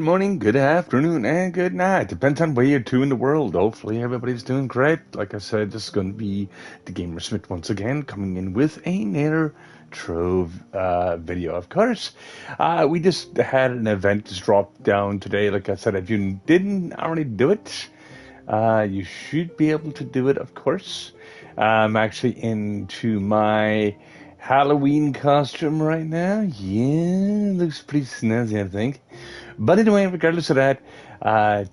Morning, good afternoon, and good night. Depends on where you're to in the world. Hopefully, everybody's doing great. Like I said, this is going to be the Gamer Smith once again, coming in with another Trove video. Of course, we just had an event just drop down today. Like I said, if you didn't already do it, you should be able to do it, of course. I'm actually into my Halloween costume right now. Yeah, looks pretty snazzy, I think. But anyway, regardless of that,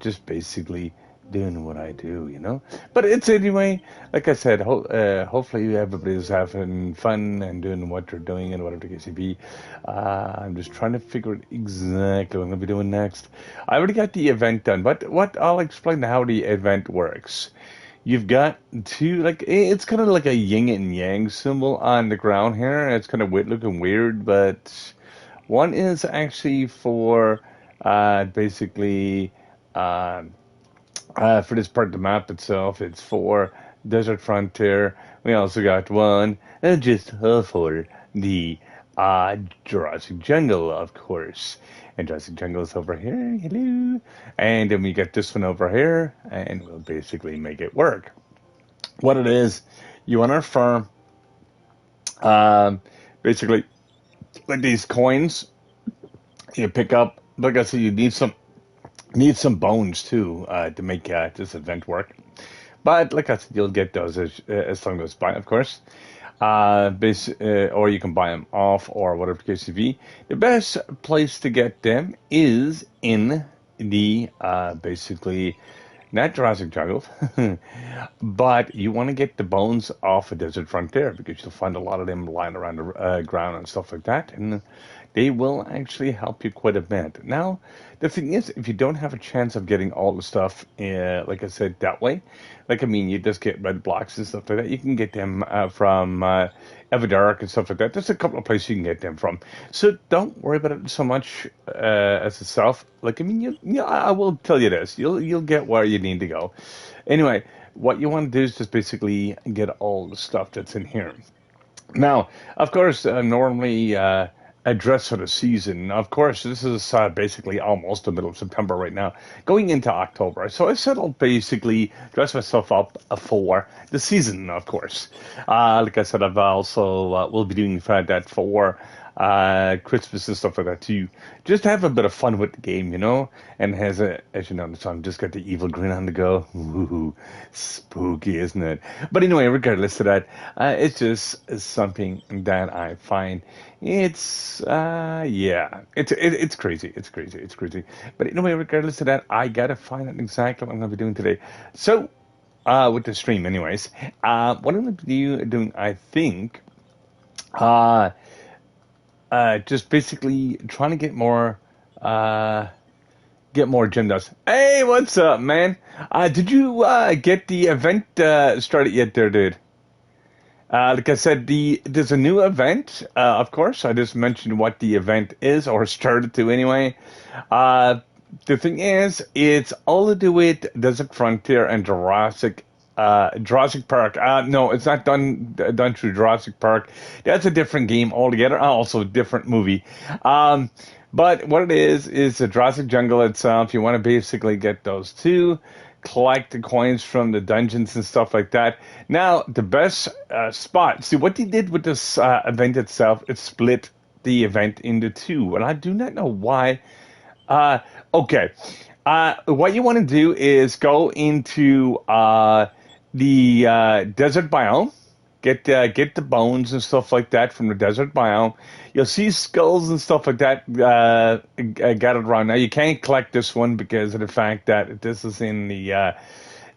just basically doing what I do, you know. But it's anyway, like I said, hopefully everybody's having fun and doing what they're doing and whatever the case may be. I'm just trying to figure out exactly what I'm going to be doing next. I already got the event done, but what I'll explain how the event works. You've got two, like, it's kind of like a yin and yang symbol on the ground here. It's kind of weird, looking weird, but one is actually for basically uh, for this part of the map itself. It's for Desert Frontier. We also got one just for the Jurassic Jungle, of course. And Jurassic Jungle is over here. Hello. And then we get this one over here, and we'll basically make it work. What it is, you want to farm basically like these coins you pick up. Like I said, you need some bones too to make this event work. But like I said, you'll get those as time goes by, of course. Or you can buy them off or whatever the case may be. The best place to get them is in the basically not Jurassic Jungle, but you want to get the bones off a Desert Frontier because you'll find a lot of them lying around the ground and stuff like that, and they will actually help you quite a bit. Now, the thing is, if you don't have a chance of getting all the stuff, like I said, that way, like I mean, you just get red blocks and stuff like that. You can get them from Everdark and stuff like that. There's a couple of places you can get them from. So don't worry about it so much as itself. Like I mean, I will tell you this: you'll get where you need to go. Anyway, what you want to do is just basically get all the stuff that's in here. Now, of course, normally a dress for the season. Of course, this is basically almost the middle of September right now, going into October. So I said I'll basically dress myself up for the season, of course. Like I said, I've also will be doing that for Christmas and stuff like that too. Just have a bit of fun with the game, you know. And as you know, the song just got the evil grin on the go. Ooh, spooky, isn't it? But anyway, regardless of that, it's just something that I find yeah, it's crazy, it's crazy. But anyway, regardless of that, I gotta find out exactly what I'm gonna be doing today. So, with the stream, anyways, what I'm gonna be doing, I think. Uh, just basically trying to uh, get more gym dust. Hey, what's up, man? Did you get the event started yet, there, dude? Like I said, there's a new event. Of course, I just mentioned what the event is, or started to anyway. Uh, the thing is, it's all to do with Desert Frontier and Jurassic Park. No, it's not done through Jurassic Park. That's a different game altogether. Also, a different movie. But what it is the Jurassic Jungle itself. You want to basically get those two, collect the coins from the dungeons and stuff like that. Now, the best spot. See what they did with this event itself. It split the event into two, and I do not know why. Okay. What you want to do is go into the desert biome. Get the bones and stuff like that from the desert biome. You'll see skulls and stuff like that gathered around. Now you can't collect this one because of the fact that this is in the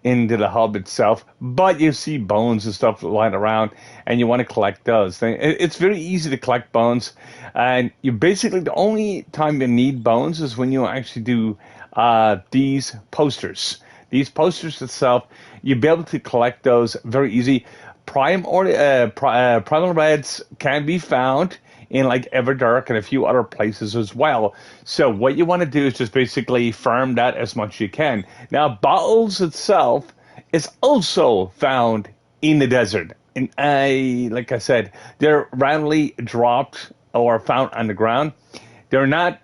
into the hub itself. But you see bones and stuff lying around, and you want to collect those. It's very easy to collect bones, and you basically the only time you need bones is when you actually do these posters. These posters itself, you'll be able to collect those very easy. Primal Reds can be found in like Everdark and a few other places as well. So what you want to do is just basically farm that as much as you can. Now, bottles itself is also found in the desert. And like I said, they're randomly dropped or found on the ground. They're not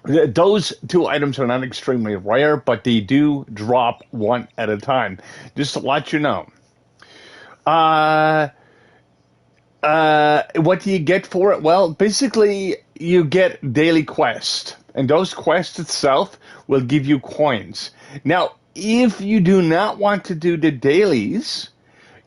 Those two items are not extremely rare, but they do drop one at a time. Just to let you know. Uh, what do you get for it? Well, basically, you get daily quests, and those quests itself will give you coins. Now, if you do not want to do the dailies,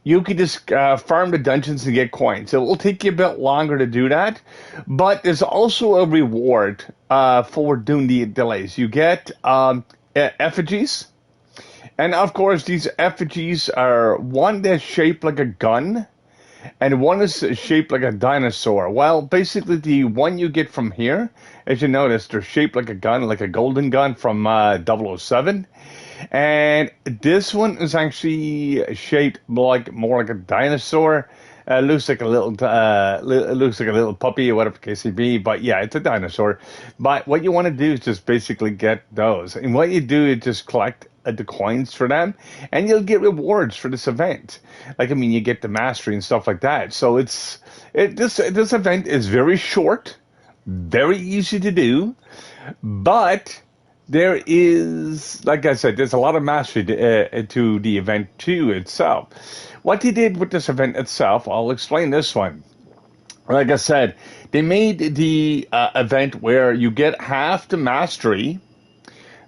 you can just farm the dungeons and get coins. It will take you a bit longer to do that, but there's also a reward for doing the delays. You get effigies, and of course, these effigies are one that's shaped like a gun, and one is shaped like a dinosaur. Well, basically, the one you get from here, as you notice, they're shaped like a gun, like a golden gun from 007. And this one is actually shaped like more like a dinosaur. Looks like a little, looks like a little puppy or whatever the case may be. But yeah, it's a dinosaur. But what you want to do is just basically get those. And what you do is just collect the coins for them, and you'll get rewards for this event. Like, I mean, you get the mastery and stuff like that. So this event is very short, very easy to do, but there is, like I said, there's a lot of mastery to the event too itself. What they did with this event itself, I'll explain this one. Like I said, they made the event where you get half the mastery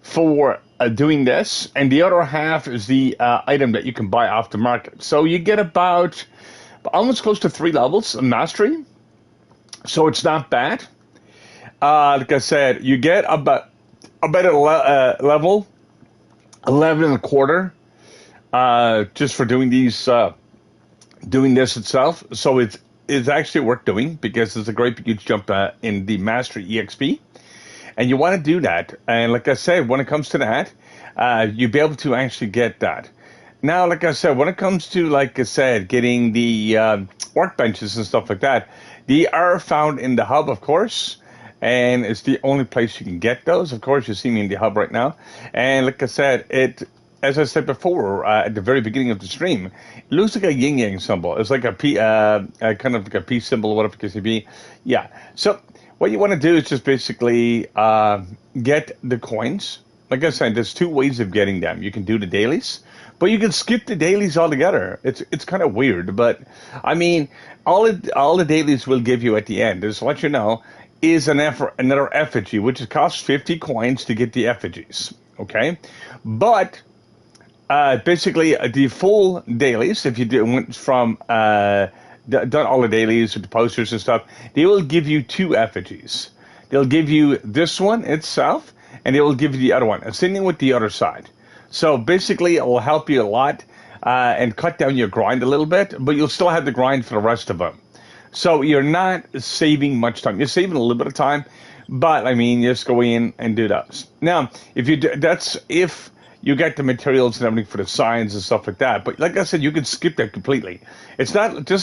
for doing this, and the other half is the item that you can buy off the market. So you get about almost close to 3 levels of mastery. So it's not bad. Like I said, you get about a level 11 and a quarter just for doing these doing this itself. So it's actually worth doing because it's a great huge jump in the mastery exp, and you want to do that. And like I said, when it comes to that, you'll be able to actually get that. Now, like I said, when it comes to, like I said, getting the workbenches and stuff like that, they are found in the hub, of course. And it's the only place you can get those. Of course, you see me in the hub right now. And like I said, as I said before, at the very beginning of the stream, it looks like a yin-yang symbol. It's like a P, kind of like a peace symbol, whatever it can be. Yeah. So what you want to do is just basically get the coins. Like I said, there's 2 ways of getting them. You can do the dailies, but you can skip the dailies altogether. It's kind of weird, but I mean, all the dailies will give you at the end, just to let you know, is another effigy, which costs 50 coins to get the effigies. Okay, but basically the full dailies, if you went from done all the dailies with the posters and stuff, they will give you 2 effigies. They'll give you this one itself, and they will give you the other one. Same thing with the other side. So basically, it will help you a lot and cut down your grind a little bit, but you'll still have the grind for the rest of them. So you're not saving much time. You're saving a little bit of time, but I mean, just go in and do those. Now, that's if you get the materials and everything for the signs and stuff like that. But like I said, you can skip that completely. This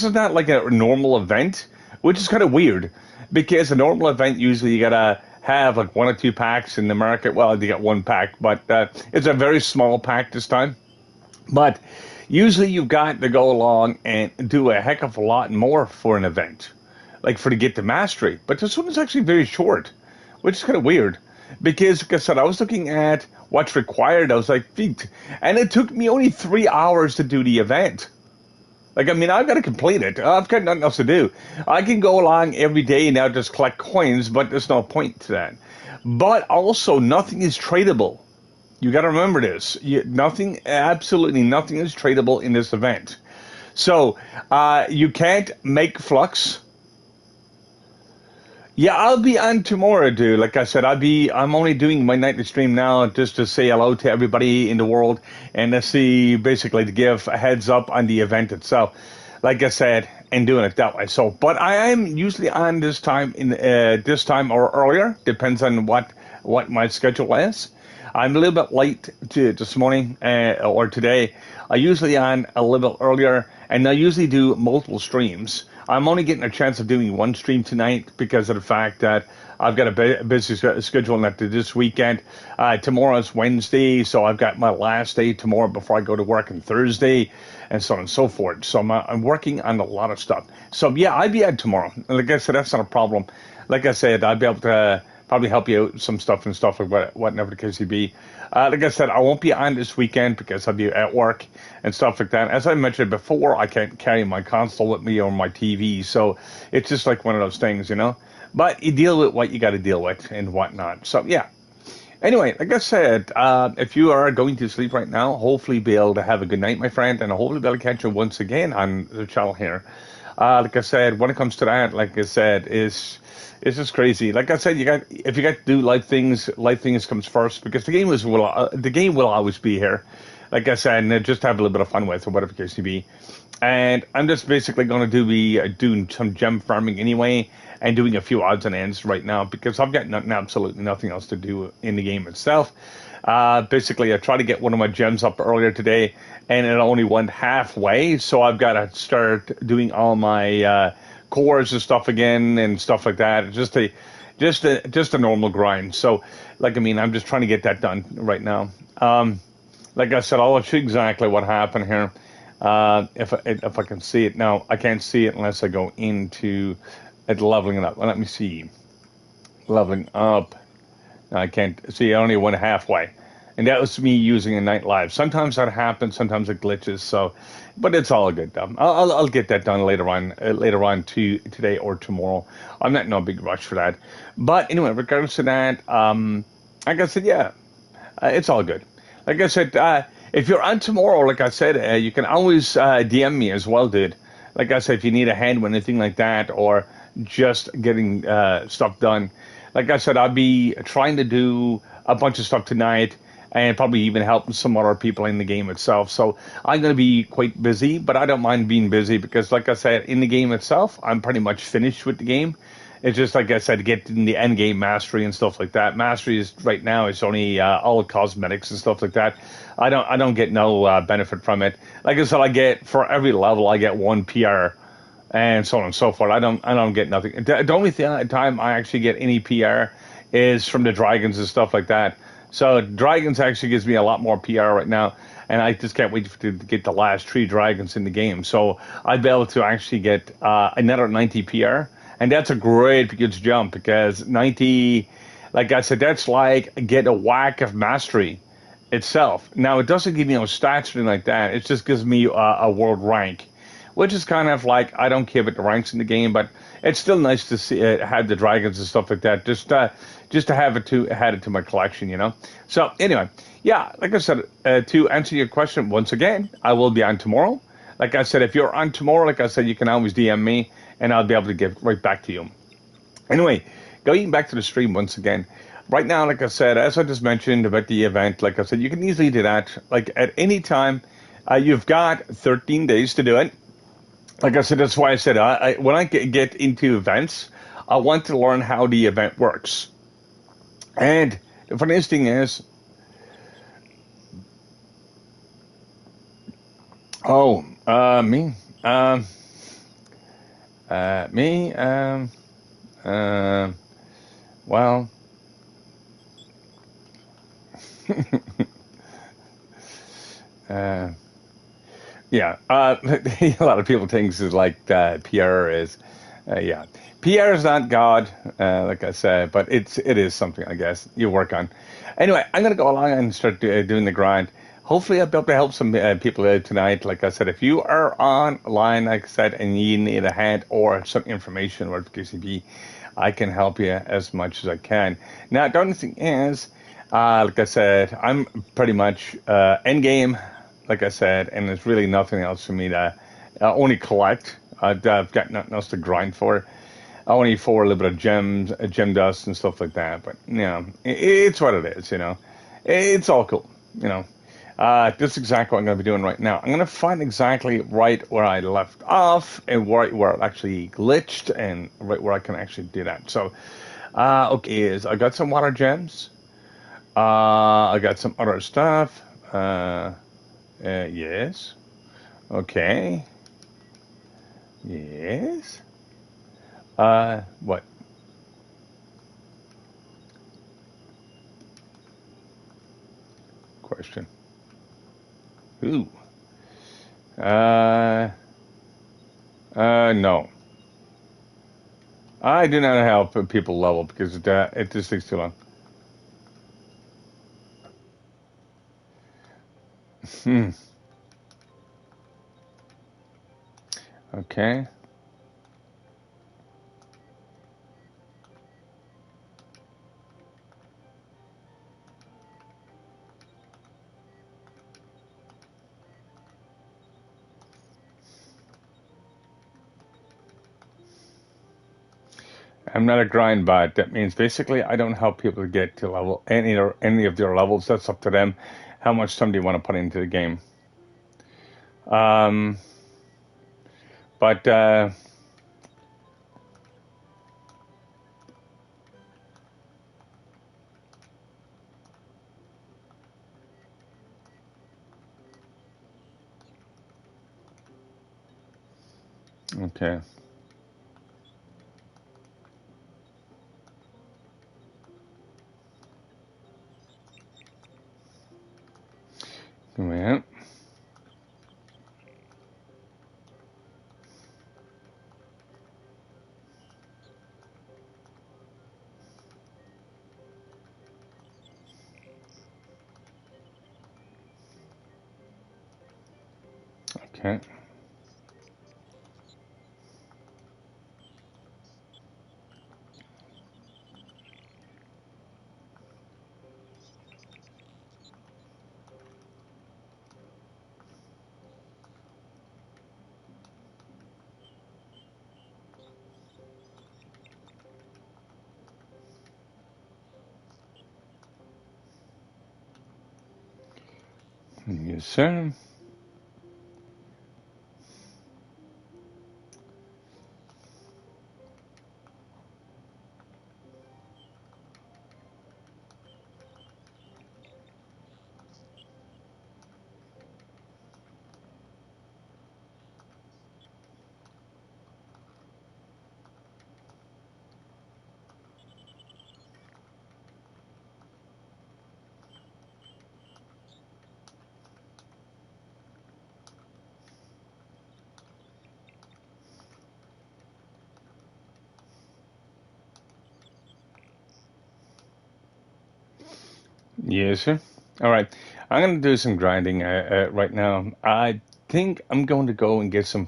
is not like a normal event, which is kind of weird, because a normal event, usually you gotta have like 1 or 2 packs in the market. Well, you got 1 pack, but it's a very small pack this time. But usually you've got to go along and do a heck of a lot more for an event, like to get the mastery. But this one is actually very short, which is kind of weird. Because, like I said, I was looking at what's required. I was like, feet. And it took me only 3 hours to do the event. Like, I mean, I've got to complete it. I've got nothing else to do. I can go along every day now, just collect coins, but there's no point to that. But also, nothing is tradable. You got to remember this. Absolutely nothing is tradable in this event. So, you can't make flux. Yeah, I'll be on tomorrow, dude. Like I said, I'm only doing my nightly stream now just to say hello to everybody in the world and to see, basically, to give a heads up on the event itself. Like I said, and doing it that way. So, but I am usually on this time or earlier, depends on what my schedule is. I'm a little bit late this morning or today. I usually on a little bit earlier, and I usually do multiple streams. I'm only getting a chance of doing 1 stream tonight because of the fact that I've got a busy schedule this weekend. Tomorrow's Wednesday, so I've got my last day tomorrow before I go to work on Thursday, and so on and so forth. So I'm working on a lot of stuff. So yeah, I'll be at tomorrow. Like I said, that's not a problem. Like I said, I'll be able to probably help you out with some stuff and stuff like whatever the case may be. Like I said, I won't be on this weekend because I'll be at work and stuff like that. As I mentioned before, I can't carry my console with me or my TV, so it's just like one of those things, you know. But you deal with what you got to deal with and whatnot. So yeah. Anyway, like I said, if you are going to sleep right now, hopefully be able to have a good night, my friend, and hopefully be able to catch you once again on the channel here. Like I said, when it comes to that, like I said, is it's just crazy. Like I said, if you got to do life things comes first because the game will always be here. Like I said, and just have a little bit of fun with or whatever the case may be. And I'm just basically going to be doing some gem farming anyway, and doing a few odds and ends right now because I've got absolutely nothing else to do in the game itself. Basically, I tried to get one of my gems up earlier today, and it only went halfway, so I've got to start doing all my cores and stuff again and stuff like that. Just a normal grind. So, like I mean, I'm just trying to get that done right now. Like I said, I'll let you exactly what happened here. If I can see it now, I can't see it unless I go into it leveling it up. Well, let me see, leveling up. No, I can't see. I only went halfway, and that was me using a night live. Sometimes that happens. Sometimes it glitches. So, but it's all good. I'll get that done later on today or tomorrow. I'm not in no big rush for that. But anyway, regardless of that, like I said, yeah, it's all good. Like I said, if you're on tomorrow, like I said, you can always DM me as well, dude. Like I said, if you need a hand with anything like that or just getting stuff done. Like I said, I'll be trying to do a bunch of stuff tonight and probably even help some other people in the game itself. So I'm going to be quite busy, but I don't mind being busy because, like I said, in the game itself, I'm pretty much finished with the game. It's just like I said, get in the end game mastery and stuff like that. Mastery is right now it's only all cosmetics and stuff like that. I don't get no benefit from it. Like I said, I get for every level I get 1 PR and so on and so forth. I don't get nothing. The only time I actually get any PR is from the dragons and stuff like that. So dragons actually gives me a lot more PR right now, and I just can't wait to get the last 3 dragons in the game. So I'd be able to actually get another 90 PR. And that's a great good jump because 90, like I said, that's like get a whack of mastery itself. Now, it doesn't give me no stats or anything like that. It just gives me a world rank, which is kind of like, I don't care about the ranks in the game, but it's still nice to see have the dragons and stuff like that. Just to have it add it to my collection, you know. So anyway, yeah, like I said, to answer your question once again, I will be on tomorrow. Like I said, if you're on tomorrow, like I said, you can always DM me, and I'll be able to get right back to you. Anyway, going back to the stream once again. Right now, like I said, as I just mentioned about the event, like I said, you can easily do that. Like at any time, you've got 13 days to do it. Like I said, that's why I said when I get into events, I want to learn how the event works. And the funniest thing is, me, me, well, yeah, a lot of people think is like PR is, yeah, PR is not God, like I said, but it is something I guess you work on. Anyway, I'm gonna go along and start doing the grind. Hopefully, I'll be able to help some people out tonight. Like I said, if you are online, like I said, and you need a hand or some information or KCB, I can help you as much as I can. Now, the only thing is, like I said, I'm pretty much end game, like I said, and there's really nothing else for me to only collect. I've got nothing else to grind for. Only for a little bit of gems, gem dust and stuff like that. But, you know, it's what it is, you know. It's all cool, you know. This is exactly what I'm going to be doing right now. I'm going to find exactly right where I left off and where it actually glitched and right where I can actually do that. So, okay, is I got some water gems. I got some other stuff. Yes. Okay. Yes. What? Question. Ooh. No. I do not help people level because it just takes too long. Hmm. Okay. I'm not a grind bot. That means basically I don't help people get to level any of their levels. That's up to them. How much time do you want to put into the game? Um, but okay. Yeah. Okay. Yes, sir. Yes, sir. All right. I'm going to do some grinding right now. I think I'm going to go and get some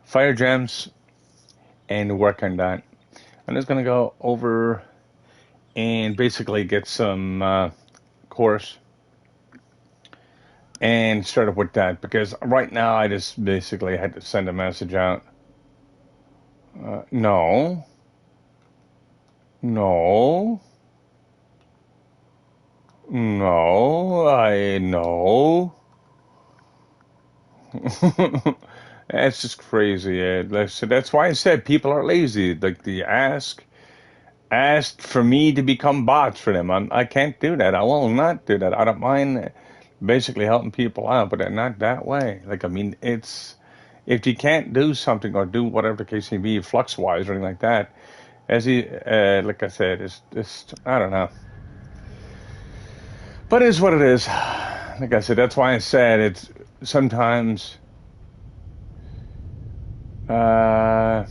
fire gems and work on that. I'm just going to go over and basically get some course and start up with that because right now I just basically had to send a message out. No, no, no, I know. That's just crazy, Ed. That's why I said people are lazy. Like they asked for me to become bots for them. I can't do that. I will not do that. I don't mind basically helping people out, but not that way. Like I mean, it's if you can't do something or do whatever the case may be, flux wise or anything like that. As he, like I said, it's just I don't know, but it is what it is. Like I said, that's why I said it's sometimes. Uh,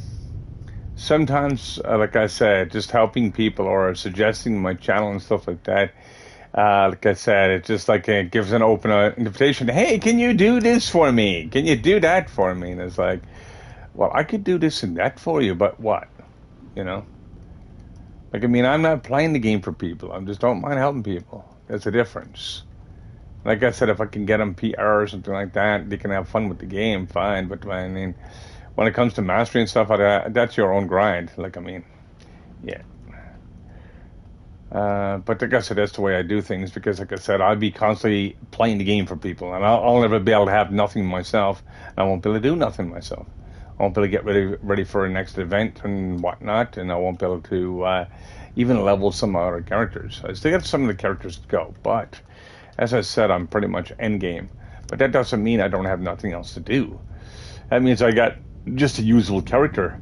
sometimes, like I said, just helping people or suggesting my channel and stuff like that. Like I said, it just like it gives an open invitation. Hey, can you do this for me? Can you do that for me? And it's like, well, I could do this and that for you, but what? You know? Like, I mean, I'm not playing the game for people. I just don't mind helping people. There's a difference. Like I said, if I can get them PR or something like that, they can have fun with the game, fine. But I mean, when it comes to mastering stuff, that's your own grind. Like, I mean, yeah. But like I said, that's the way I do things because, like I said, I'll be constantly playing the game for people, and I'll never be able to have nothing myself. I won't be able to do nothing myself. I won't be able to get ready for a next event and whatnot, and I won't be able to even level some other characters. I still got some of the characters to go, but as I said, I'm pretty much end game. But that doesn't mean I don't have nothing else to do. That means I got just a usable character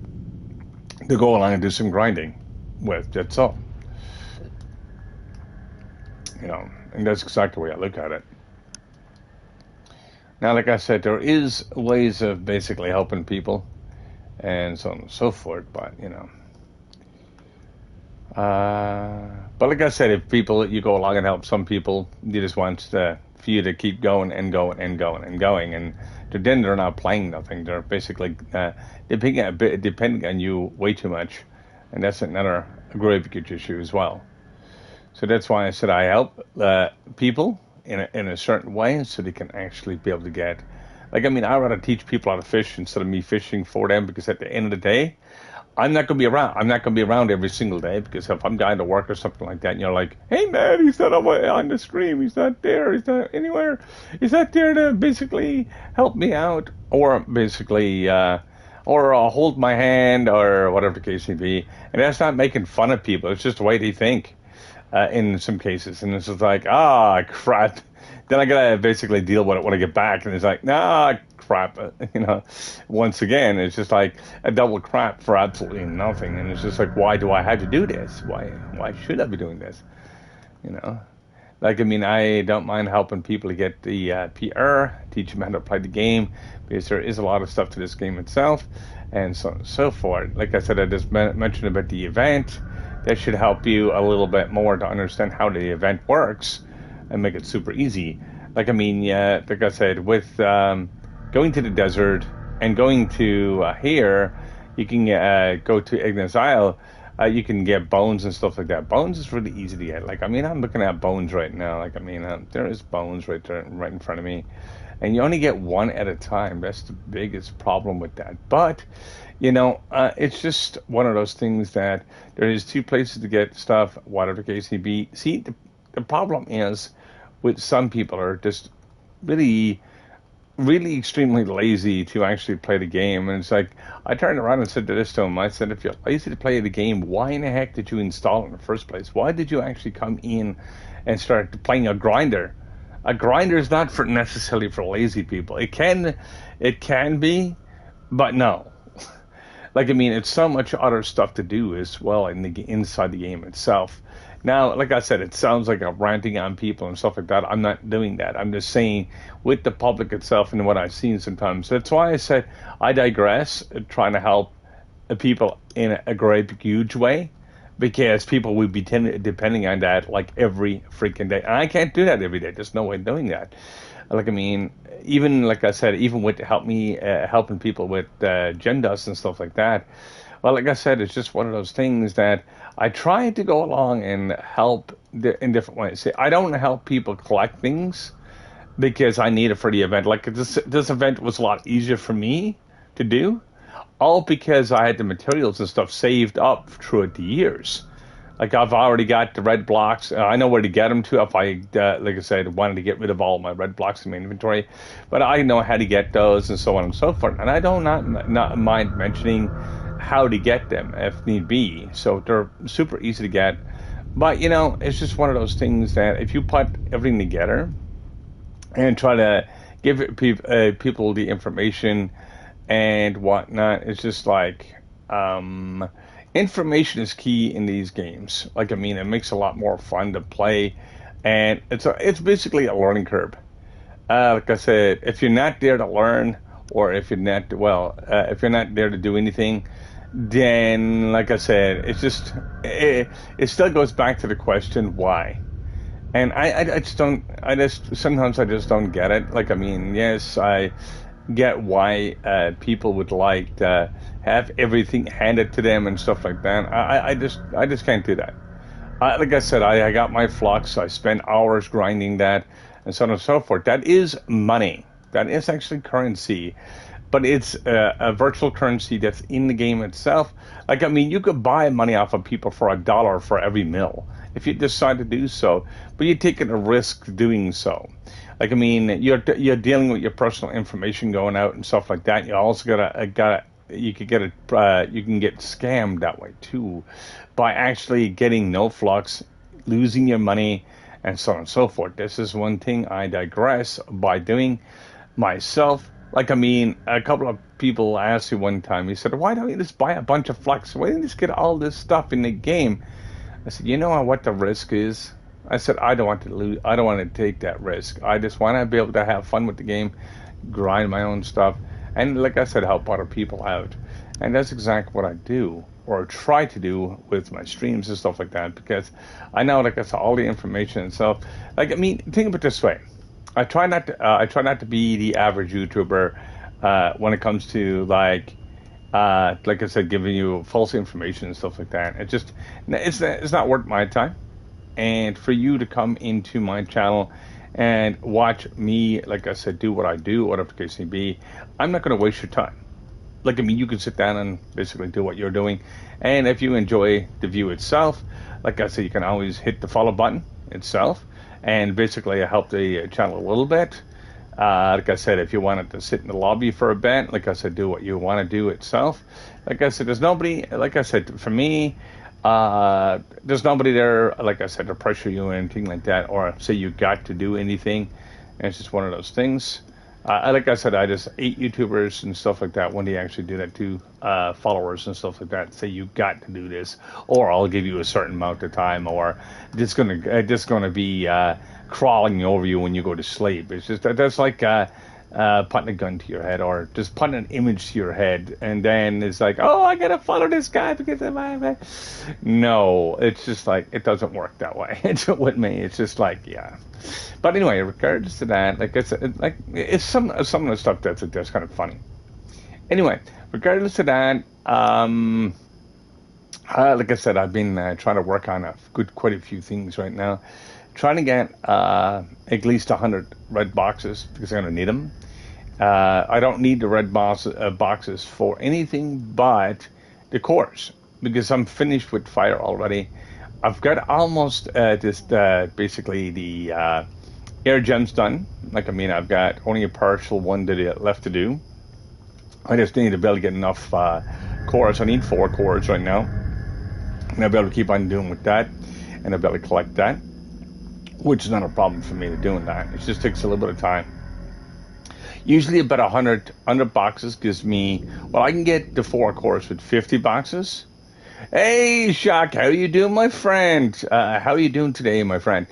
to go along and do some grinding with. That's all. You know, and that's exactly the way I look at it. Now, like I said, there is ways of basically helping people. and so on and so forth. But but like I said, if people you go along and help some people, you just want for you to keep going and going and going and going, and then they're not playing nothing. They're basically depending on you way too much, and that's another grave issue as well. So that's why I said I help people in a certain way, so they can actually be able to get. Like I mean, I rather teach people how to fish instead of me fishing for them, because at the end of the day, I'm not going to be around. I'm not going to be around every single day, because if I'm going to work or something like that, and you're like, "Hey man, he's not on the stream. He's not there. He's not anywhere. He's not there to basically help me out, or basically, or hold my hand, or whatever the case may be." And that's not making fun of people. It's just the way they think in some cases, and it's just like, crap. Then I gotta basically deal with it when I get back, and it's like, crap. Once again, it's just like a double crap for absolutely nothing, and it's just like, why do I have to do this? Why should I be doing this? You know, like I mean, I don't mind helping people to get the PR, teach them how to play the game, because there is a lot of stuff to this game itself, and so on and so forth. Like I said, I just mentioned about the event. That should help you a little bit more to understand how the event works and make it super easy. Like I mean, yeah, like I said, with going to the desert and going to here, you can go to Ignis Isle. You can get bones and stuff like that. Bones is really easy to get. Like I mean, I'm looking at bones right now. Like I mean, there is bones right there, right in front of me, and you only get one at a time. That's the biggest problem with that. But it's just one of those things that there is two places to get stuff, whatever the case may be. See, the problem is with some people are just really, really extremely lazy to actually play the game. And it's like, I turned around and said to this to him, I said, if you're lazy to play the game, why in the heck did you install it in the first place? Why did you actually come in and start playing a grinder? A grinder is not necessarily for lazy people. It can be, but no. Like I mean, it's so much other stuff to do as well inside the game itself. Now, like I said, it sounds like I'm ranting on people and stuff like that. I'm not doing that. I'm just saying with the public itself and what I've seen sometimes. That's why I said I digress, trying to help people in a great, huge way, because people will be depending on that like every freaking day. And I can't do that every day. There's no way of doing that. Like I mean, even like I said, even with helping people with gem dust and stuff like that. Well, like I said, it's just one of those things that I try to go along and help in different ways. See, I don't help people collect things because I need it for the event. Like this event was a lot easier for me to do, all because I had the materials and stuff saved up throughout the years. Like I've already got the red blocks. I know where to get them to if I, like I said, wanted to get rid of all my red blocks in my inventory. But I know how to get those and so on and so forth. And I don't not mind mentioning how to get them if need be. So they're super easy to get. But, it's just one of those things that if you put everything together and try to give people the information and whatnot, it's just like... information is key in these games. Like I mean, it makes it a lot more fun to play, and it's basically a learning curve. Like I said, if you're not there to learn, or if you're not if you're not there to do anything, then like I said, it's just it still goes back to the question why. And I just don't. Sometimes I just don't get it. Like I mean, yes, I get why people would like to have everything handed to them and stuff like that. I just can't do that. Like I said, I got my flux. I spent hours grinding that and so on and so forth. That is money. That is actually currency. But it's a virtual currency that's in the game itself. Like, I mean, you could buy money off of people for $1 for every mil if you decide to do so. But you're taking a risk doing so. Like I mean, you're dealing with your personal information going out and stuff like that. You also you can get scammed that way too, by actually getting no flux, losing your money, and so on and so forth. This is one thing I digress by doing myself. Like I mean, a couple of people asked me one time. He said, "Why don't you just buy a bunch of flux? Why don't you just get all this stuff in the game?" I said, "You know what the risk is?" I said, I don't want to lose. I don't want to take that risk. I just want to be able to have fun with the game, grind my own stuff, and like I said, help other people out. And that's exactly what I do, or try to do with my streams and stuff like that, because I know, like I said, all the information itself. Like, I mean, think of it this way: I try not to be the average YouTuber when it comes to like I said, giving you false information and stuff like that. It's not worth my time. And for you to come into my channel and watch me, like I said, do what I do, whatever the case may be, I'm not going to waste your time. Like, I mean, you can sit down and basically do what you're doing. And if you enjoy the view itself, like I said, you can always hit the follow button itself and basically help the channel a little bit. Like I said, if you wanted to sit in the lobby for a bit, like I said, do what you want to do itself. Like I said, there's nobody, like I said, for me, there's nobody there, like I said, to pressure you or anything like that, or say you got to do anything. And it's just one of those things. Like I said, I just 8 YouTubers and stuff like that when they actually do that to followers and stuff like that. Say you got to do this, or I'll give you a certain amount of time, or just gonna be crawling over you when you go to sleep. It's just that's like putting a gun to your head, or just putting an image to your head, and then it's like, oh, I gotta follow this guy because of my. No, it's just like it doesn't work that way. It's with me. It's just like, yeah. But anyway, regardless to that, it's some of the stuff that's kind of funny. Anyway, regardless to that, like I said, I've been trying to work on quite a few things right now, trying to get at least 100 red boxes because I'm gonna need them. I don't need the red boxes for anything but the cores because I'm finished with fire already. I've got almost basically the air gems done. Like, I mean, I've got only a partial one left to do. I just need to be able to get enough cores. I need 4 cores right now. And I'll be able to keep on doing with that. And I'll be able to collect that. Which is not a problem for me to doing that. It just takes a little bit of time. Usually about 100 boxes gives me, well, I can get the 4 cores with 50 boxes. Hey, Shock, how you doing, my friend? How are you doing today, my friend?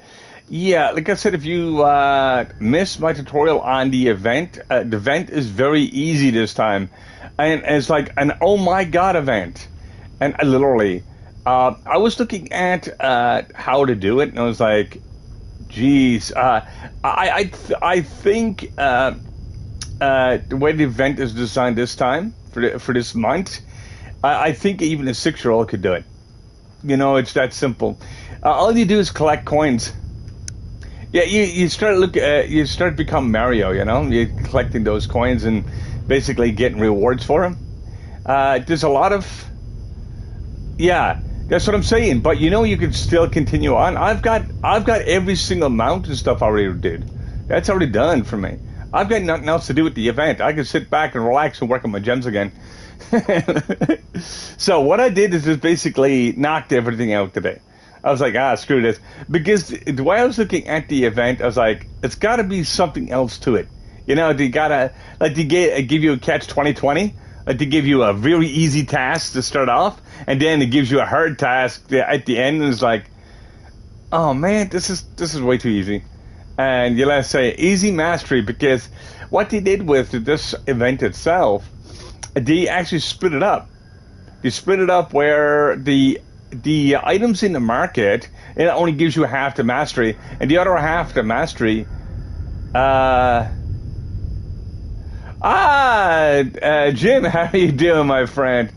Yeah, like I said, if you missed my tutorial on the event is very easy this time. And it's like an oh my god event. And I was looking at how to do it, and I was like, geez, I think the way the event is designed this time, for this month, I think even a 6-year-old could do it. You know, it's that simple. All you do is collect coins. Yeah, you start to become Mario. You know, you're collecting those coins and basically getting rewards for them. There's a lot of, yeah, that's what I'm saying. But you know, you can still continue on. I've got every single mountain stuff I already did. That's already done for me. I've got nothing else to do with the event. I can sit back and relax and work on my gems again. So what I did is just basically knocked everything out today. I was like, screw this. Because the way I was looking at the event, I was like, it's got to be something else to it. You know, they gotta, like, they give you a catch 2020. Like, they give you a really easy task to start off, and then it gives you a hard task at the end, and it's like, oh man, this is way too easy. And let's say easy mastery, because what they did with this event itself, they actually split it up. They split it up where the items in the market, it only gives you half the mastery, and the other half the mastery, Jim, how you doing, my friend?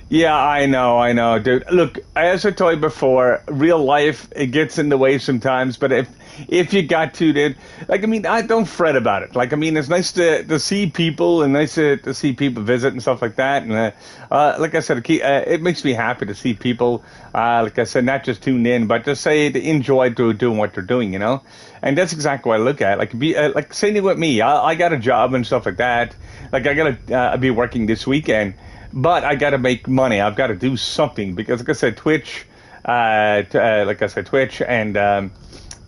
Yeah, I know, dude. Look, as I told you before, real life, it gets in the way sometimes, but if you got to, dude, like, I mean, I don't fret about it. Like, I mean, it's nice to see people, and nice to see people visit and stuff like that. And like I said, it makes me happy to see people, like I said, not just tune in, but just say to enjoy doing what they're doing, you know? And that's exactly what I look at. Like, like, same with me. I got a job and stuff like that. Like, I gotta be working this weekend, but I gotta make money. I've got to do something because, like I said, Twitch, and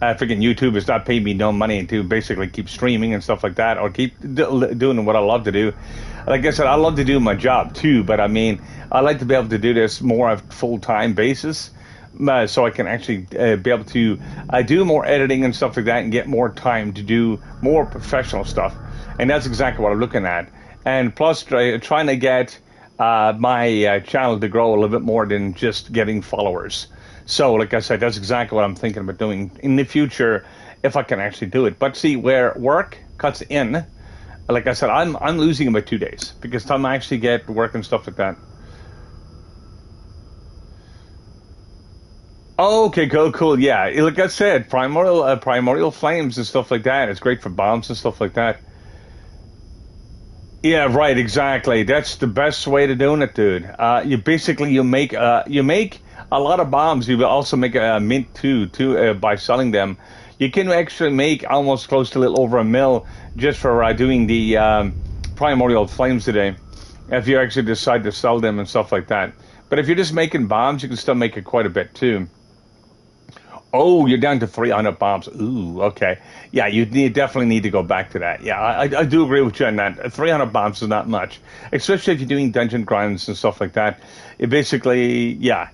freaking YouTube is not paying me no money to basically keep streaming and stuff like that, or keep doing what I love to do. Like I said, I love to do my job too, but I mean, I like to be able to do this more on a full-time basis, so I can actually be able to do more editing and stuff like that, and get more time to do more professional stuff. And that's exactly what I'm looking at. And plus, trying to get my channel to grow a little bit more than just getting followers. So, like I said, that's exactly what I'm thinking about doing in the future if I can actually do it. But see, where work cuts in, like I said, I'm losing about 2 days because time I actually get work and stuff like that. Oh, okay, cool. Yeah, like I said, primordial flames and stuff like that. It's great for bombs and stuff like that. Yeah, right, exactly. That's the best way to doing it, dude. You make a lot of bombs. You will also make a mint too by selling them. You can actually make almost close to a little over a mil just for doing the primordial flames today. If you actually decide to sell them and stuff like that. But if you're just making bombs, you can still make it quite a bit too. Oh, you're down to 300 bombs. Ooh, okay. Yeah, definitely need to go back to that. Yeah, I do agree with you on that. 300 bombs is not much, especially if you're doing dungeon grinds and stuff like that. It basically, yeah,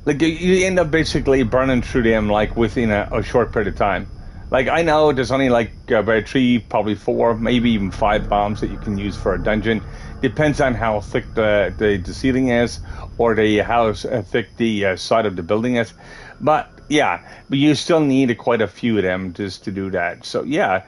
like you end up basically burning through them like within a short period of time. Like I know there's only like about 3, probably 4, maybe even 5 bombs that you can use for a dungeon. Depends on how thick the ceiling is, or how thick the side of the building is. But yeah, but you still need quite a few of them just to do that. So yeah,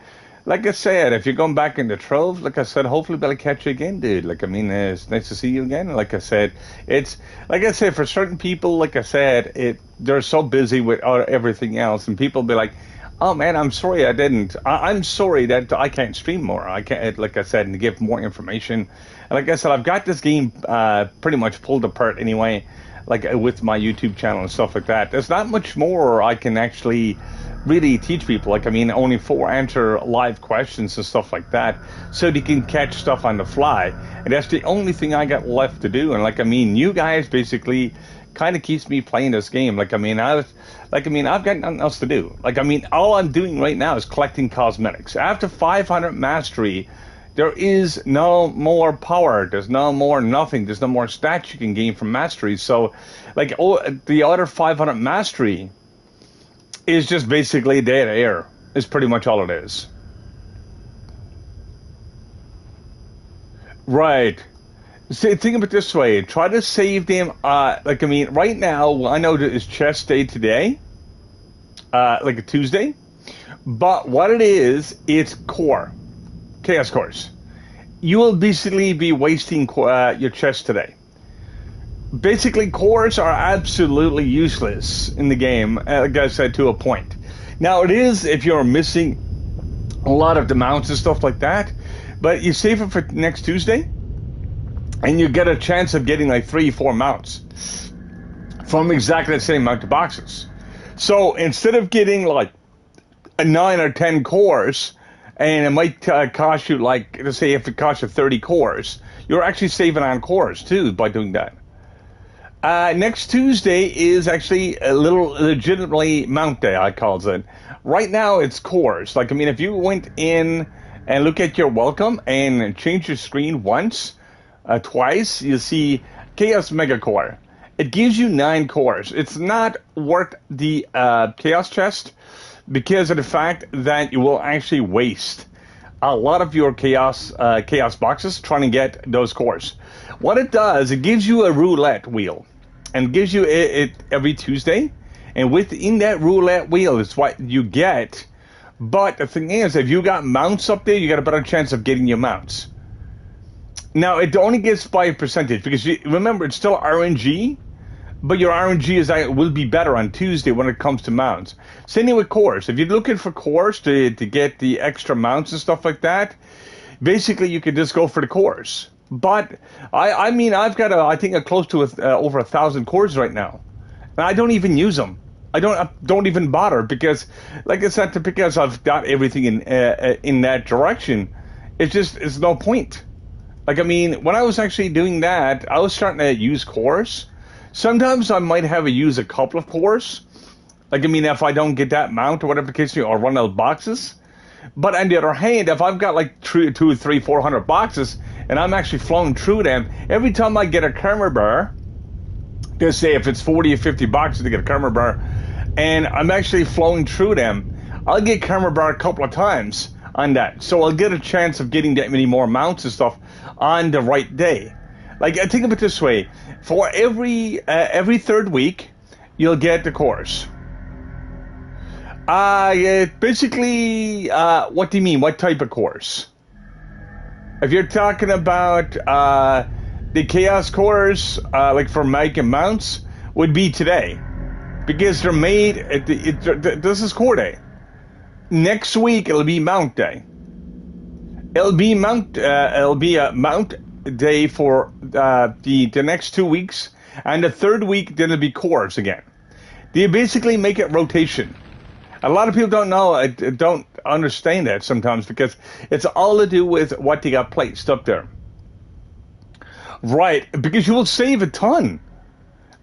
like I said, if you're going back into Trove, like I said, hopefully we'll catch you again, dude. Like I mean, it's nice to see you again. Like I said, it's like I said, for certain people, like I said, they're so busy with everything else, and people be like, "Oh man, I'm sorry I didn't. I'm sorry that I can't stream more. I can't, like I said, and give more information." And like I said, I've got this game pretty much pulled apart anyway, like with my YouTube channel and stuff like that. There's not much more I can actually really teach people. Like I mean, only 4 answer live questions and stuff like that, so they can catch stuff on the fly. And that's the only thing I got left to do. And like I mean, you guys basically kind of keeps me playing this game. Like I mean, I've got nothing else to do. Like I mean, all I'm doing right now is collecting cosmetics. After 500 mastery, there is no more power. There's no more nothing. There's no more stats you can gain from mastery. So, like, the other 500 mastery is just basically dead air. Is pretty much all it is. Right. See, think of it this way. Try to save them. Like I mean, right now I know that it's chest day today, like a Tuesday. But what it is, it's core. Chaos cores. You will basically be wasting your chest today. Basically, cores are absolutely useless in the game, like I said, to a point. Now, it is if you're missing a lot of the mounts and stuff like that, but you save it for next Tuesday, and you get a chance of getting like 3-4 mounts from exactly the same amount of boxes. So instead of getting like a 9 or 10 cores, and it might cost you, like, let's say if it costs you 30 cores, you're actually saving on cores, too, by doing that. Next Tuesday is actually a little legitimately mount day, I calls it. Right now, it's cores. Like, I mean, if you went in and look at your welcome and change your screen twice, you see Chaos Mega Core. It gives you 9 cores. It's not worth the Chaos chest, because of the fact that you will actually waste a lot of your chaos boxes trying to get those cores. What it does, it gives you a roulette wheel, and gives you it every Tuesday. And within that roulette wheel is what you get. But the thing is, if you got mounts up there, you got a better chance of getting your mounts. Now, it only gets by a percentage, because remember, it's still RNG. But your RNG will be better on Tuesday when it comes to mounts. Same thing with cores. If you're looking for cores to get the extra mounts and stuff like that, basically you could just go for the cores. But I mean, I've got I think close to over 1,000 cores right now, and I don't even use them. I don't even bother, because, like I said, because I've got everything in that direction. It's no point. Like I mean, when I was actually doing that, I was starting to use cores. Sometimes I might use a couple of cores. Like, I mean, if I don't get that mount or whatever the case, or run out of boxes. But on the other hand, if I've got like 200, 300, 400 boxes, and I'm actually flowing through them, every time I get a karma bar, just say if it's 40 or 50 boxes to get a karma bar, and I'm actually flowing through them, I'll get karma bar a couple of times on that. So I'll get a chance of getting that many more mounts and stuff on the right day. Like, think of it this way: for every third week, you'll get the course. Basically, what do you mean? What type of course? If you're talking about the chaos course, like for Mike and Mounts, would be today, because they're made. This is core day. Next week it'll be Mount Day. It'll be a Mount Day for the next 2 weeks, and the third week then it'll be cores again. They basically make it rotation. A lot of people don't know, don't understand that sometimes, because it's all to do with what they got placed up there. Right, because you will save a ton.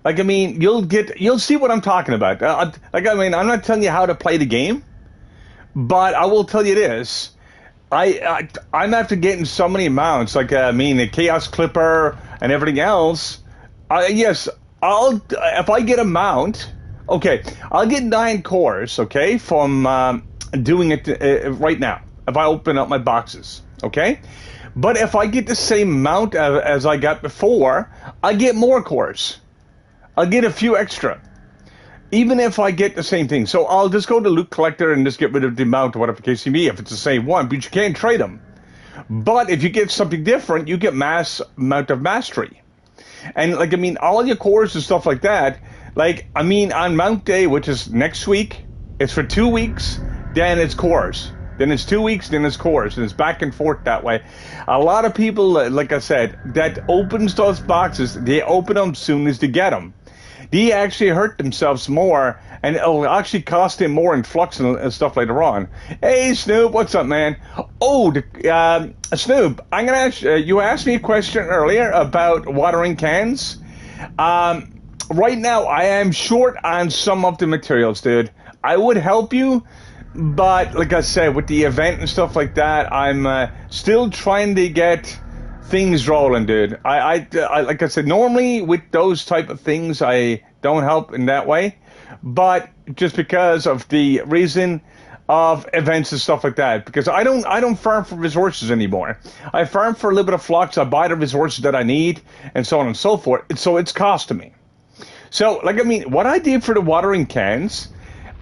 Like, I mean, you'll see what I'm talking about. I'm not telling you how to play the game, but I will tell you this. I'm after getting so many mounts, like, the Chaos Clipper and everything else. Yes, if I get a mount. Okay, I'll get 9 cores, okay, from doing it right now, if I open up my boxes, okay? But if I get the same amount as I got before, I get more cores. I'll get a few extra, even if I get the same thing. So I'll just go to Loot Collector and just get rid of the mount or whatever the case may be, if it's the same one, but you can't trade them. But if you get something different, you get amount of mastery. And, like, all your cores and stuff like that. Like, on Mount Day, which is next week, it's for 2 weeks, then it's cores. Then it's 2 weeks, then it's cores, and it's back and forth that way. A lot of people, like I said, that opens those boxes, they open them as soon as they get them. They actually hurt themselves more, and it'll actually cost them more in flux and stuff later on. Hey, Snoop, what's up, man? Oh, Snoop, I'm gonna ask you asked me a question earlier about watering cans. Right now, I am short on some of the materials, dude. I would help you, but like I said, with the event and stuff like that, I'm still trying to get things rolling, dude. I like I said, normally with those type of things, I don't help in that way, but just because of the reason of events and stuff like that, because I don't farm for resources anymore. I farm for a little bit of flux. I buy the resources that I need, and so on and so forth. So it's costing me. So, what I did for the watering cans,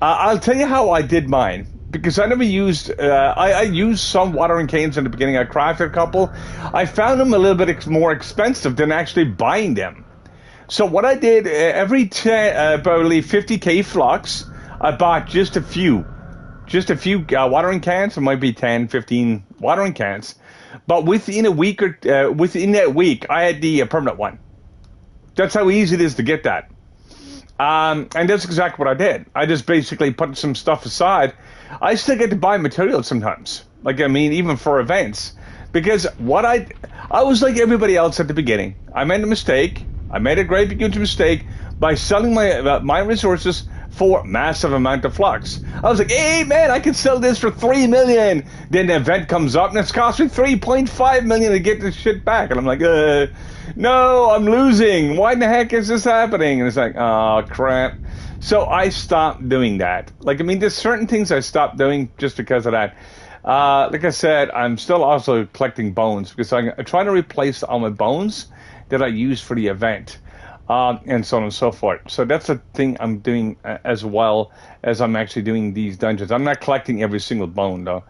I'll tell you how I did mine. Because I never used, I used some watering cans in the beginning. I crafted a couple. I found them a little bit more expensive than actually buying them. So what I did, every probably 50k flux, I bought just a few watering cans. It might be 10, 15 watering cans. But within that week, I had the permanent one. That's how easy it is to get that. And that's exactly what I did. I just basically put some stuff aside. I still get to buy materials sometimes. Even for events. Because I was like everybody else at the beginning. I made a mistake. I made a great huge mistake by selling my resources for massive amount of flux. I was like, hey man, I can sell this for 3 million. Then the event comes up and it's cost me 3.5 million to get this shit back. And I'm like, no, I'm losing. Why the heck is this happening? And it's like, oh crap. So I stopped doing that. There's certain things I stopped doing just because of that. Like I said, I'm still also collecting bones because I'm trying to replace all my bones that I used for the event. And so on and so forth. So that's a thing I'm doing as well as I'm actually doing these dungeons. I'm not collecting every single bone, though.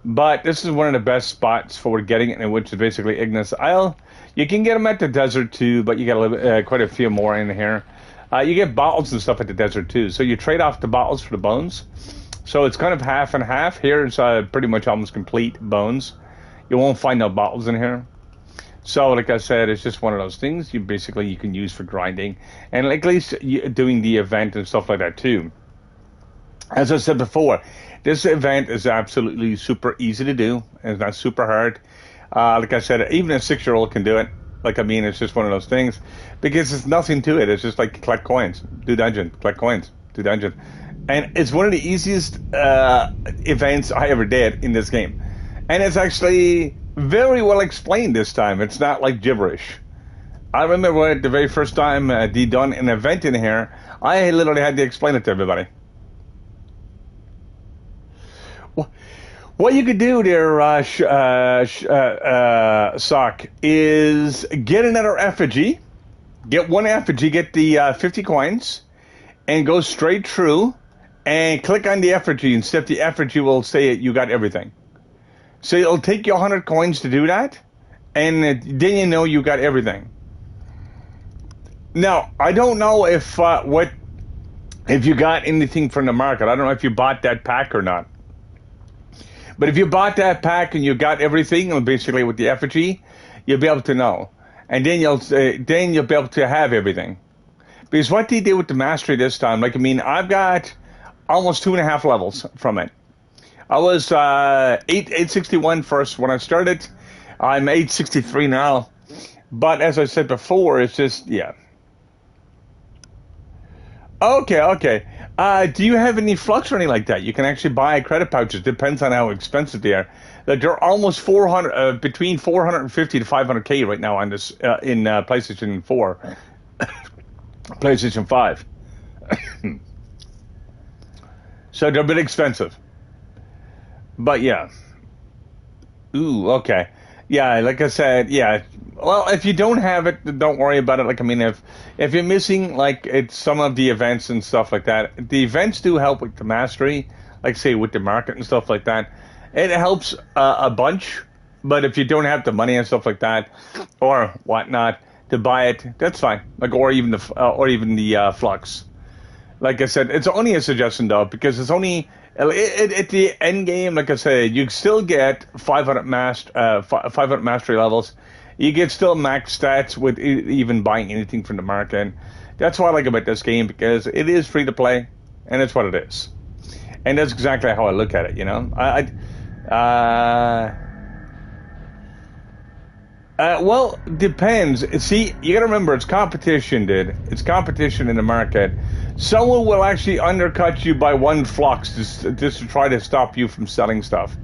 But this is one of the best spots for getting it, which is basically Ignis Isle. You can get them at the desert, too, but you got quite a few more in here. You get bottles and stuff at the desert, too. So you trade off the bottles for the bones. So it's kind of half and half. Here it's pretty much almost complete bones. You won't find no bottles in here. So, like I said, it's just one of those things you can use for grinding, and at least doing the event and stuff like that too. As I said before, this event is absolutely super easy to do. It's not super hard. Like I said, even a 6-year-old can do it. It's just one of those things because it's nothing to it. It's just like collect coins, do dungeon, collect coins, do dungeon, and it's one of the easiest events I ever did in this game, and it's actually very well explained this time. It's not like gibberish. I remember the very first time they done an event in here, I literally had to explain it to everybody. What you could do there, Sock, is get another effigy. Get one effigy, get the 50 coins, and go straight through and click on the effigy, and step the effigy will say you got everything. So it'll take you 100 coins to do that, and then you know you got everything. Now, I don't know if you got anything from the market. I don't know if you bought that pack or not. But if you bought that pack and you got everything, basically with the effigy, you'll be able to know. And then you'll be able to have everything. Because what they did with the mastery this time, I've got almost 2.5 levels from it. I was 861 first when I started. I'm 863 now. But as I said before, it's just, yeah. Okay. Do you have any flux or anything like that? You can actually buy credit pouches. Depends on how expensive they are. They're almost 400, between 450 to 500K right now on this in PlayStation 4, PlayStation 5. So they're a bit expensive. But yeah. Ooh, okay. Yeah, like I said, yeah. Well, if you don't have it, don't worry about it. If you're missing it's some of the events and stuff like that, the events do help with the mastery, like say with the market and stuff like that. It helps a bunch, but if you don't have the money and stuff like that, or whatnot to buy it, that's fine. Or even the flux. Like I said, it's only a suggestion though, because it's only at the end game. Like I said, you still get 500 mastery levels. You get still max stats with even buying anything from the market. That's what I like about this game, because it is free to play, and it's what it is. And that's exactly how I look at it. Well, depends. See, you got to remember, it's competition, dude. It's competition in the market. Someone will actually undercut you by one flux just to try to stop you from selling stuff.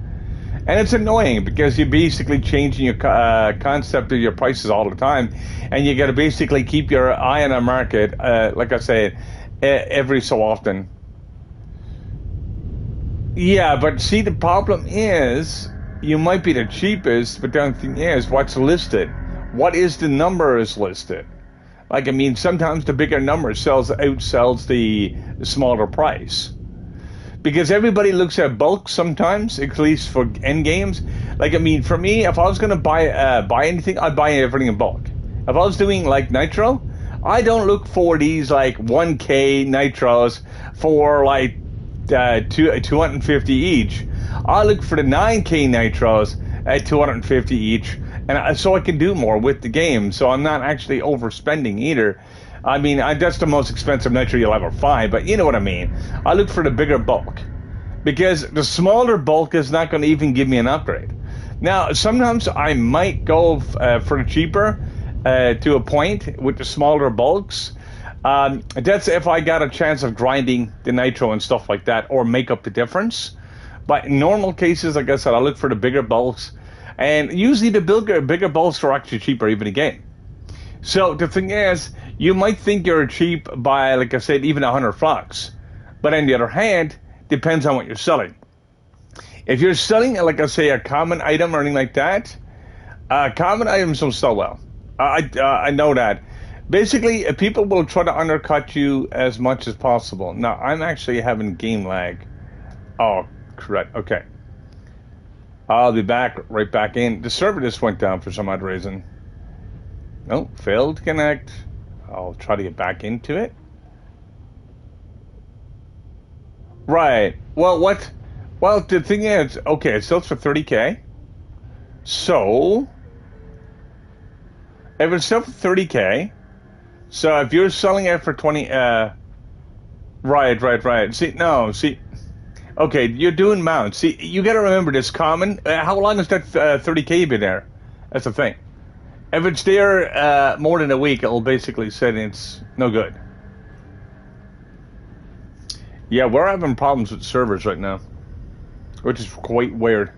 And it's annoying, because you're basically changing your concept of your prices all the time. And you got to basically keep your eye on the market, like I said, every so often. Yeah, but see, the problem is, you might be the cheapest, but the only thing is, what's listed? What is the number is listed? Sometimes the bigger number outsells the smaller price. Because everybody looks at bulk sometimes, at least for end games. For me, if I was going to buy anything, I'd buy everything in bulk. If I was doing nitro, I don't look for these 1K nitros for 250 each. I look for the 9K nitros at 250 each, and so I can do more with the game. So I'm not actually overspending either. That's the most expensive nitro you'll ever find, but you know what I mean. I look for the bigger bulk, because the smaller bulk is not going to even give me an upgrade. Now, sometimes I might go for the cheaper to a point with the smaller bulks. That's if I got a chance of grinding the nitro and stuff like that, or make up the difference. But in normal cases, like I said, I look for the bigger bulks, and usually the bigger bulks are actually cheaper even again. So the thing is, you might think you're cheap by, like I said, even 100 flux. But on the other hand, depends on what you're selling. If you're selling, like I say, a common item or anything like that, common items don't sell well. I know that. Basically, people will try to undercut you as much as possible. Now, I'm actually having game lag. Oh, correct. Okay. I'll be right back in. The server just went down for some odd reason. No, failed to connect. I'll try to get back into it. Right. Well, what? Well, the thing is, okay, it sells for 30K. So, if it's sells for 30K, so if you're selling it for 20, right. See, okay, you're doing mounts. See, you got to remember this common. How long has that 30K been there? That's the thing. If it's there more than a week, it'll basically say it's no good. Yeah, we're having problems with servers right now, which is quite weird.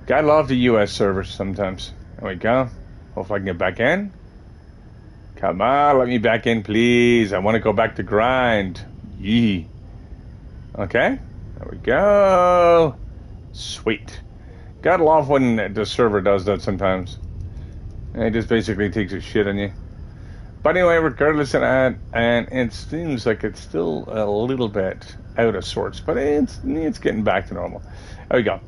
Gotta love the US servers sometimes. There we go. Hopefully I can get back in. Come on, let me back in, please. I want to go back to grind. Yee. Okay, there we go. Sweet. Gotta love when the server does that sometimes. It just basically takes a shit on you. But anyway, regardless of that, and it seems like it's still a little bit out of sorts, but it's getting back to normal. There we go.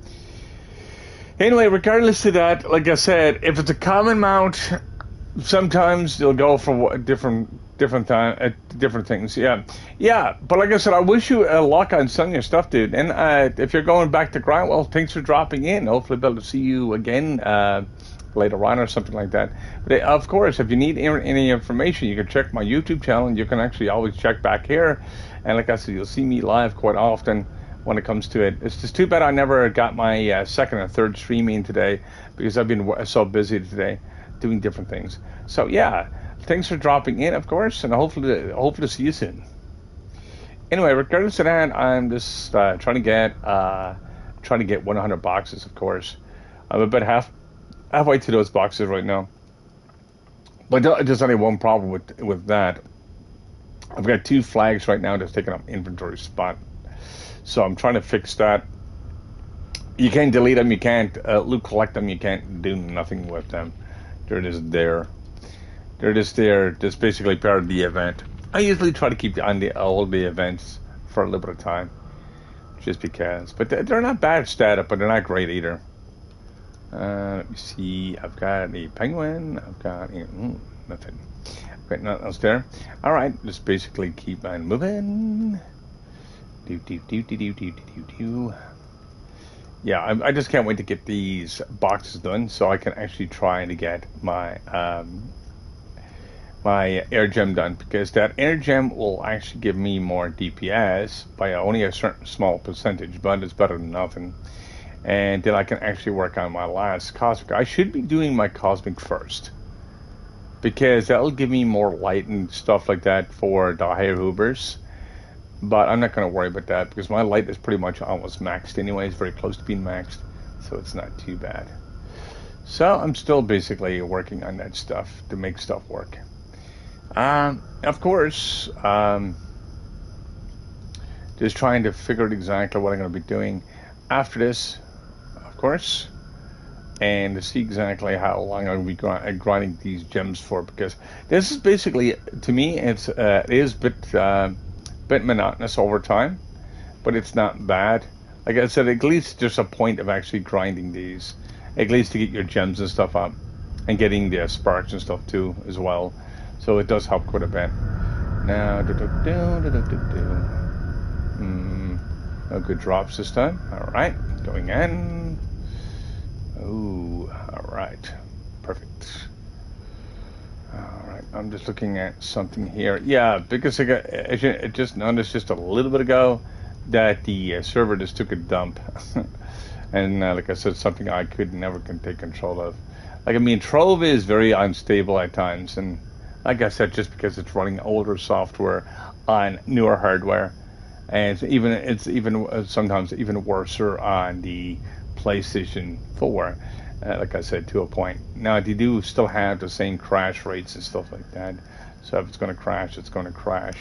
Anyway, regardless of that, like I said, if it's a common mount, sometimes you'll go for different things. Yeah. But like I said, I wish you luck on some of your stuff, dude. And if you're going back to grind, well, thanks for dropping in. Hopefully, I'll be able to see you again later on or something like that. But of course, if you need any information, you can check my YouTube channel, and you can actually always check back here. And like I said, you'll see me live quite often when it comes to it. It's just too bad I never got my second or third streaming today, because I've been so busy today doing different things. So yeah, thanks for dropping in, of course, and hopefully to see you soon. Anyway, regardless of that, I'm just trying to get 100 boxes, of course. I'm about halfway to those boxes right now. But there's only one problem with that. I've got 2 flags right now that's taking up inventory spot. So I'm trying to fix that. You can't delete them, you can't loot collect them, you can't do nothing with them. They're just there. They're just there, just basically part of the event. I usually try to keep on all the events for a little bit of time, just because. But they're not bad startup, but they're not great either. Let me see. I've got a penguin. I've got nothing. I've got nothing else there. All right, just basically keep on moving. Yeah, I just can't wait to get these boxes done so I can actually try to get my my air gem done, because that air gem will actually give me more DPS by only a certain small percentage, but it's better than nothing. And then I can actually work on my last cosmic. I should be doing my cosmic first, because that'll give me more light and stuff like that for the higher hoovers. But I'm not going to worry about that, because my light is pretty much almost maxed anyway. It's very close to being maxed, so it's not too bad. So I'm still basically working on that stuff to make stuff work. Of course, just trying to figure out exactly what I'm going to be doing after this, of course, and to see exactly how long I'll be grinding these gems for, because this is basically, to me, it is a bit monotonous over time, but it's not bad. Like I said, at least there's a point of actually grinding these, at least to get your gems and stuff up, and getting the sparks and stuff too as well. So it does help quite a bit. Now, no good drops this time. All right, going in. Oh, all right, perfect. All right, I'm just looking at something here. Yeah, because I just noticed just a little bit ago that the server just took a dump. And like I said, something I could never take control of. Like, I mean, Trove is very unstable at times. And like I said, just because it's running older software on newer hardware. And it's even sometimes even worse on the PlayStation 4. Like I said, to a point. Now, they do still have the same crash rates and stuff like that. So if it's going to crash, it's going to crash.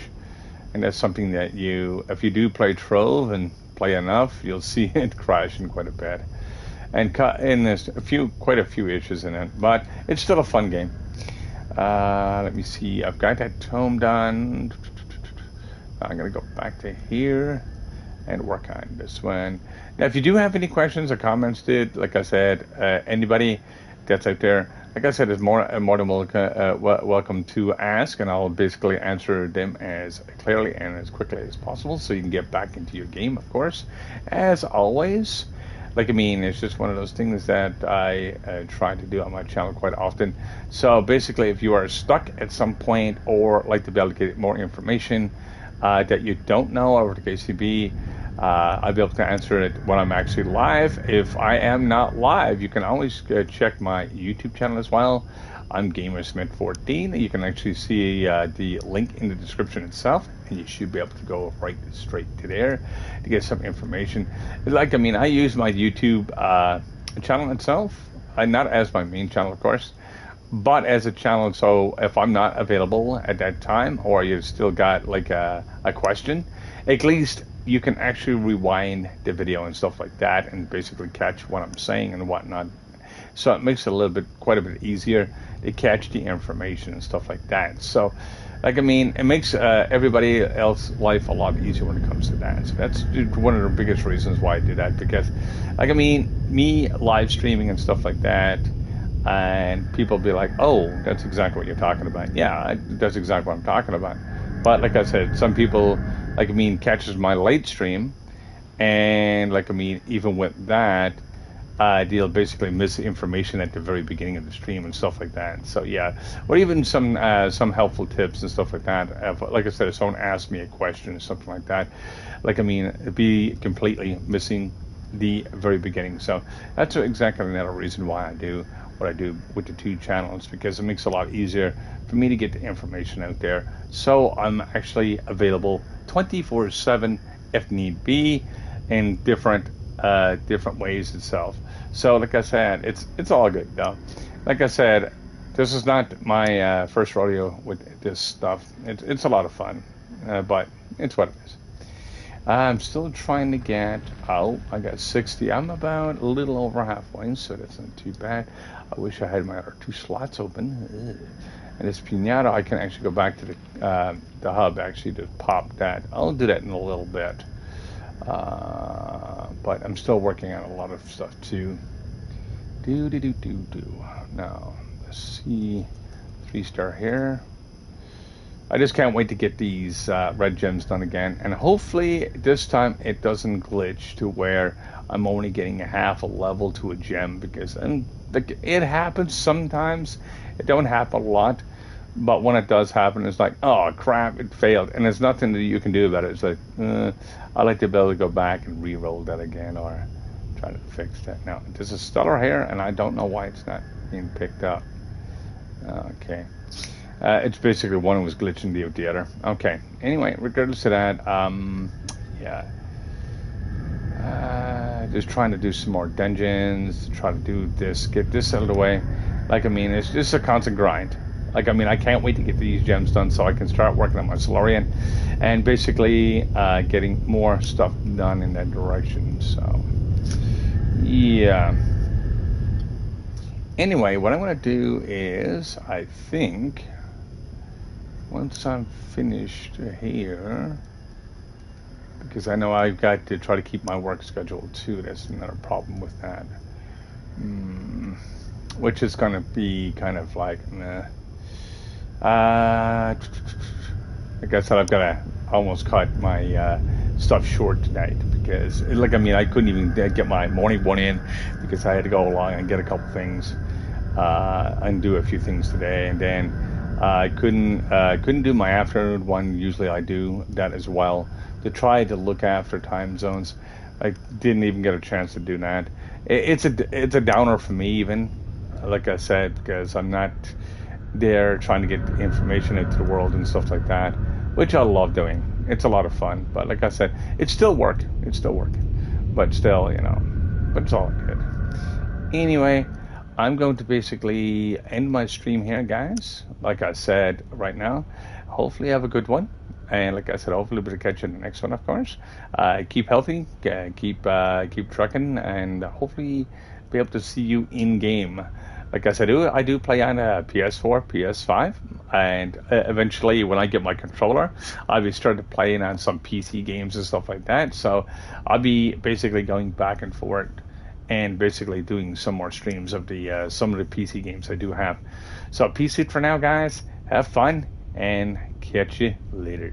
And that's something that if you do play Trove and play enough, you'll see it crashing quite a bit. And there's quite a few issues in it, but it's still a fun game. Let me see. I've got that tome done. I'm going to go back to here and work on this one. Now, if you do have any questions or comments, dude, like I said, anybody that's out there, like I said, is more than welcome to ask, and I'll basically answer them as clearly and as quickly as possible, so you can get back into your game, of course, as always. Like, I mean, it's just one of those things that I try to do on my channel quite often. So basically, if you are stuck at some point or like to be able to get more information that you don't know over the KCB, I'll be able to answer it when I'm actually live. If I am not live, you can always check my YouTube channel as well. I'm Gamersmith14. You can actually see the link in the description itself, and you should be able to go right straight to there to get some information. Like, I mean, I use my YouTube channel itself, not as my main channel, of course, but as a channel. So if I'm not available at that time, or you still got like a question, at least you can actually rewind the video and stuff like that, and basically catch what I'm saying and whatnot. So it makes it quite a bit easier to catch the information and stuff like that. So, like, I mean, it makes everybody else's life a lot easier when it comes to that. So that's one of the biggest reasons why I do that, because, like, I mean, me live streaming and stuff like that, and people be like, oh, that's exactly what you're talking about. Yeah, that's exactly what I'm talking about. But like I said, some people, like, I mean, catches my late stream, and, like, I mean, even with that, they'll basically miss information at the very beginning of the stream and stuff like that. So yeah, or even some helpful tips and stuff like that. Like I said, if someone asks me a question or something like that, like, I mean, it'd be completely missing the very beginning. So that's exactly another reason why I do what I do with the two channels, because it makes it a lot easier for me to get the information out there. So I'm actually available 24/7 if need be, in different ways itself. So like I said, it's all good though. Like I said, this is not my first rodeo with this stuff. It's a lot of fun, but it's what it is. I'm still trying to get out. I got 60. I'm about a little over halfway, so that's not too bad. I wish I had my other 2 slots open. Ugh. And this pinata, I can actually go back to the hub actually to pop that. I'll do that in a little bit. But I'm still working on a lot of stuff too. Now, let's see. 3-star here. I just can't wait to get these red gems done again. And hopefully this time it doesn't glitch to where I'm only getting a half a level to a gem, because it happens sometimes. It don't happen a lot. But when it does happen, it's like, oh crap, it failed, and there's nothing that you can do about it. It's like, I like to be able to go back and re-roll that again, or try to fix that. Now, there's a stellar here, and I don't know why it's not being picked up. Okay, it's basically one was glitching the other. Okay, anyway, regardless of that, yeah, just trying to do some more dungeons, try to do this, get this out of the way. Like, I mean, it's just a constant grind. Like, I mean, I can't wait to get these gems done so I can start working on my Solarian and basically getting more stuff done in that direction. So, yeah. Anyway, what I'm going to do is, I think, once I'm finished here, because I know I've got to try to keep my work schedule too. That's another problem with that. Which is going to be kind of like, meh. Like I said, I've got to almost cut my stuff short tonight, because, like, I mean, I couldn't even get my morning one in because I had to go along and get a couple things and do a few things today, and then I couldn't do my afternoon one. Usually I do that as well, to try to look after time zones. I didn't even get a chance to do that. It's a downer for me, even, like I said, because I'm not there trying to get information into the world and stuff like that, which I love doing. It's a lot of fun, but like I said, it's still work. But still, but it's all good. Anyway, I'm going to basically end my stream here, guys. Like I said, right now, hopefully have a good one. And like I said, hopefully we'll catch you in the next one, of course. Keep healthy, keep trucking, and hopefully be able to see you in game. Like I said, I do play on a PS4, PS5, and eventually when I get my controller, I'll be starting playing on some PC games and stuff like that. So I'll be basically going back and forth and basically doing some more streams of the some of the PC games I do have. So peace it for now, guys. Have fun, and catch you later.